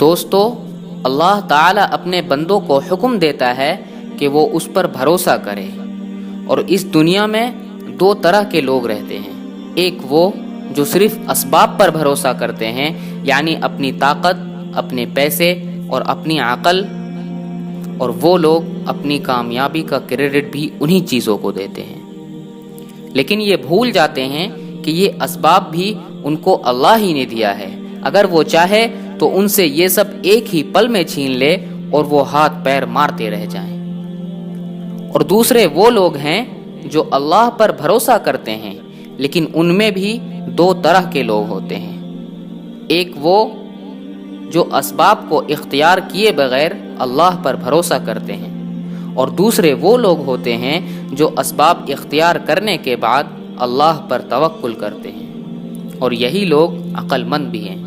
دوستو، اللہ تعالیٰ اپنے بندوں کو حکم دیتا ہے کہ وہ اس پر بھروسہ کرے، اور اس دنیا میں دو طرح کے لوگ رہتے ہیں۔ ایک وہ جو صرف اسباب پر بھروسہ کرتے ہیں، یعنی اپنی طاقت، اپنے پیسے اور اپنی عقل، اور وہ لوگ اپنی کامیابی کا کریڈٹ بھی انہی چیزوں کو دیتے ہیں، لیکن یہ بھول جاتے ہیں کہ یہ اسباب بھی ان کو اللہ ہی نے دیا ہے۔ اگر وہ چاہے تو ان سے یہ سب ایک ہی پل میں چھین لے اور وہ ہاتھ پیر مارتے رہ جائیں۔ اور دوسرے وہ لوگ ہیں جو اللہ پر بھروسہ کرتے ہیں، لیکن ان میں بھی دو طرح کے لوگ ہوتے ہیں۔ ایک وہ جو اسباب کو اختیار کیے بغیر اللہ پر بھروسہ کرتے ہیں، اور دوسرے وہ لوگ ہوتے ہیں جو اسباب اختیار کرنے کے بعد اللہ پر توکل کرتے ہیں، اور یہی لوگ عقل مند بھی ہیں۔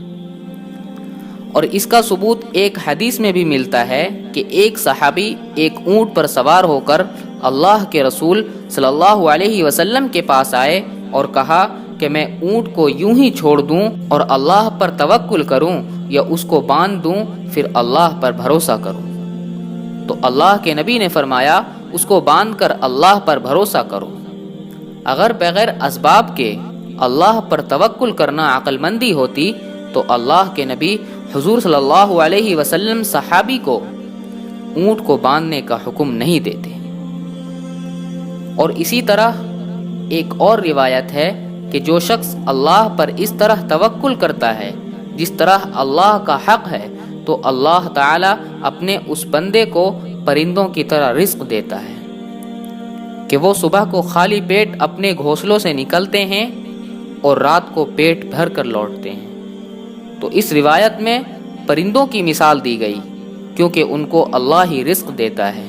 اور اس کا ثبوت ایک حدیث میں بھی ملتا ہے کہ ایک صحابی ایک اونٹ پر سوار ہو کر اللہ کے رسول صلی اللہ علیہ وسلم کے پاس آئے اور کہا کہ میں اونٹ کو یوں ہی چھوڑ دوں اور اللہ پر توکل کروں، یا اس کو باندھ دوں پھر اللہ پر بھروسہ کروں؟ تو اللہ کے نبی نے فرمایا، اس کو باندھ کر اللہ پر بھروسہ کرو۔ اگر بغیر اسباب کے اللہ پر توکل کرنا عقل مندی ہوتی تو اللہ کے نبی حضور صلی اللہ علیہ وسلم صحابی کو اونٹ کو باندھنے کا حکم نہیں دیتے۔ اور اسی طرح ایک اور روایت ہے کہ جو شخص اللہ پر اس طرح توکل کرتا ہے جس طرح اللہ کا حق ہے، تو اللہ تعالیٰ اپنے اس بندے کو پرندوں کی طرح رزق دیتا ہے کہ وہ صبح کو خالی پیٹ اپنے گھونسلوں سے نکلتے ہیں اور رات کو پیٹ بھر کر لوٹتے ہیں۔ تو اس روایت میں پرندوں کی مثال دی گئی کیونکہ ان کو اللہ ہی رزق دیتا ہے،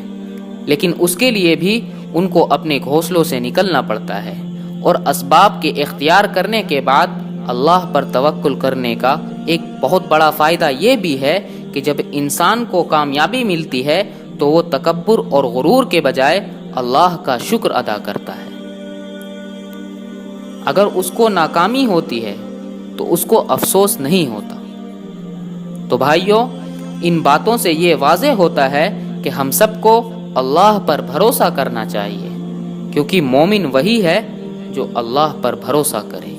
لیکن اس کے لیے بھی ان کو اپنے گھونسلوں سے نکلنا پڑتا ہے۔ اور اسباب کے اختیار کرنے کے بعد اللہ پر توکل کرنے کا ایک بہت بڑا فائدہ یہ بھی ہے کہ جب انسان کو کامیابی ملتی ہے تو وہ تکبر اور غرور کے بجائے اللہ کا شکر ادا کرتا ہے۔ اگر اس کو ناکامی ہوتی ہے تو اس کو افسوس نہیں ہوتا۔ تو بھائیوں، ان باتوں سے یہ واضح ہوتا ہے کہ ہم سب کو اللہ پر بھروسہ کرنا چاہیے، کیونکہ مومن وہی ہے جو اللہ پر بھروسہ کرے۔